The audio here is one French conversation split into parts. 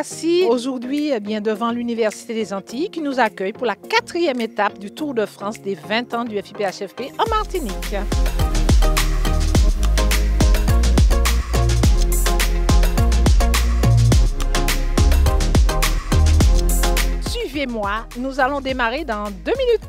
voici aujourd'hui devant l'Université des Antilles qui nous accueille pour la 4e étape du Tour de France des 20 ans du FIPHFP en Martinique. Suivez-moi, nous allons démarrer dans 2 minutes.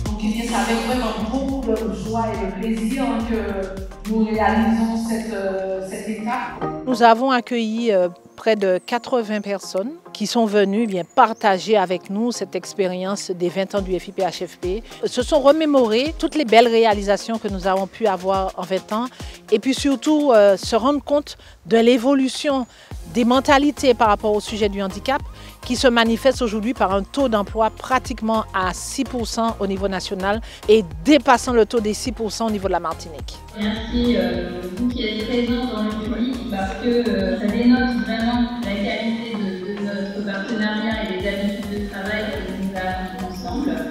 Donc, c'est avec vraiment beaucoup de joie et de plaisir que nous réalisons cette étape. Nous avons accueilli près de 80 personnes qui sont venues partager avec nous cette expérience des 20 ans du FIPHFP. Se sont remémorées toutes les belles réalisations que nous avons pu avoir en 20 ans et puis surtout se rendre compte de l'évolution des mentalités par rapport au sujet du handicap qui se manifeste aujourd'hui par un taux d'emploi pratiquement à 6% au niveau national et dépassant le taux des 6% au niveau de la Martinique. Merci vous qui êtes présents dans le public parce que ça dénote vraiment la qualité de notre partenariat et des habitudes de travail que nous avons ensemble.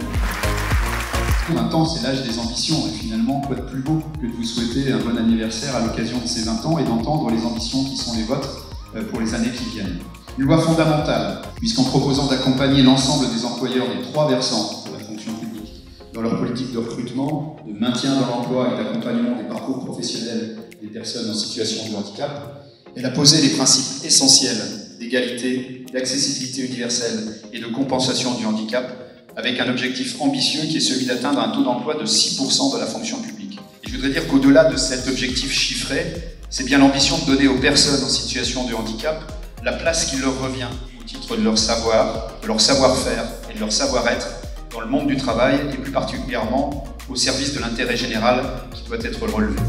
20 ans, c'est l'âge des ambitions et finalement, quoi de plus beau que de vous souhaiter un bon anniversaire à l'occasion de ces 20 ans et d'entendre les ambitions qui sont les vôtres pour les années qui viennent. Une loi fondamentale, puisqu'en proposant d'accompagner l'ensemble des employeurs des 3 versants de la fonction publique dans leur politique de recrutement, de maintien dans l'emploi et d'accompagnement des parcours professionnels des personnes en situation de handicap, elle a posé les principes essentiels d'égalité, d'accessibilité universelle et de compensation du handicap, avec un objectif ambitieux qui est celui d'atteindre un taux d'emploi de 6% de la fonction publique. Et je voudrais dire qu'au-delà de cet objectif chiffré, c'est bien l'ambition de donner aux personnes en situation de handicap la place qui leur revient au titre de leur savoir, de leur savoir-faire et de leur savoir-être dans le monde du travail et plus particulièrement au service de l'intérêt général qui doit être relevé.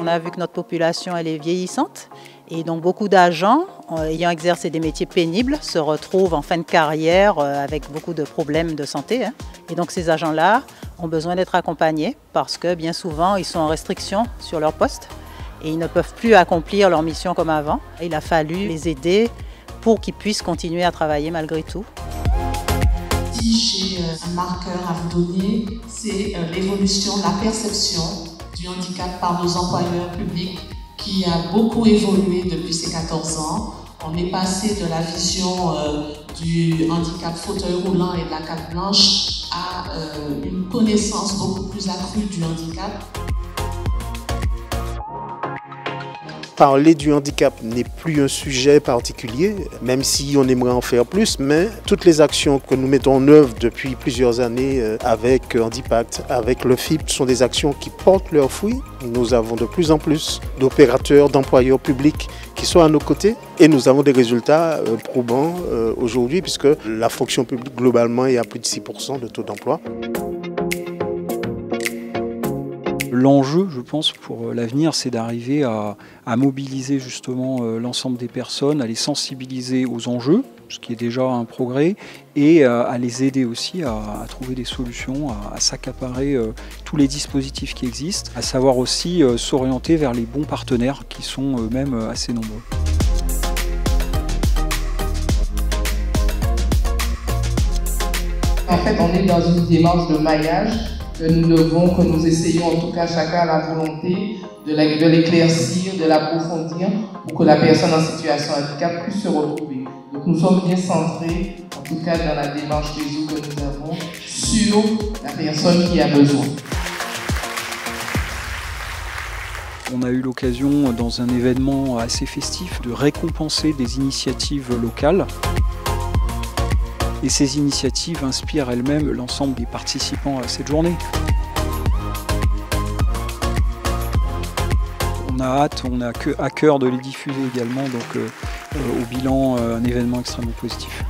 On a vu que notre population elle est vieillissante et donc beaucoup d'agents ayant exercé des métiers pénibles se retrouvent en fin de carrière avec beaucoup de problèmes de santé. Et donc ces agents-là ont besoin d'être accompagnés parce que bien souvent ils sont en restriction sur leur poste et ils ne peuvent plus accomplir leur mission comme avant. Il a fallu les aider pour qu'ils puissent continuer à travailler malgré tout. Si j'ai un marqueur à vous donner, c'est l'évolution, la perception du handicap par nos employeurs publics qui a beaucoup évolué depuis ces 14 ans. On est passé de la vision du handicap fauteuil roulant et de la carte blanche à une connaissance beaucoup plus accrue du handicap. Parler du handicap n'est plus un sujet particulier, même si on aimerait en faire plus, mais toutes les actions que nous mettons en œuvre depuis plusieurs années avec Handipact, avec le FIP, sont des actions qui portent leurs fruits. Nous avons de plus en plus d'opérateurs, d'employeurs publics qui sont à nos côtés et nous avons des résultats probants aujourd'hui puisque la fonction publique globalement est à plus de 6% de taux d'emploi. L'enjeu, je pense, pour l'avenir, c'est d'arriver à mobiliser justement l'ensemble des personnes, à les sensibiliser aux enjeux, ce qui est déjà un progrès, et à les aider aussi à trouver des solutions, à s'accaparer tous les dispositifs qui existent, à savoir aussi s'orienter vers les bons partenaires qui sont eux-mêmes assez nombreux. En fait, on est dans une démarche de maillage que nous essayons en tout cas chacun à la volonté de l'éclaircir, de l'approfondir pour que la personne en situation de handicap puisse se retrouver. Donc nous sommes bien centrés, en tout cas dans la démarche réseau que nous avons, sur la personne qui a besoin. On a eu l'occasion dans un événement assez festif de récompenser des initiatives locales. Et ces initiatives inspirent elles-mêmes l'ensemble des participants à cette journée. On a hâte, on a à cœur de les diffuser également, donc au bilan, un événement extrêmement positif.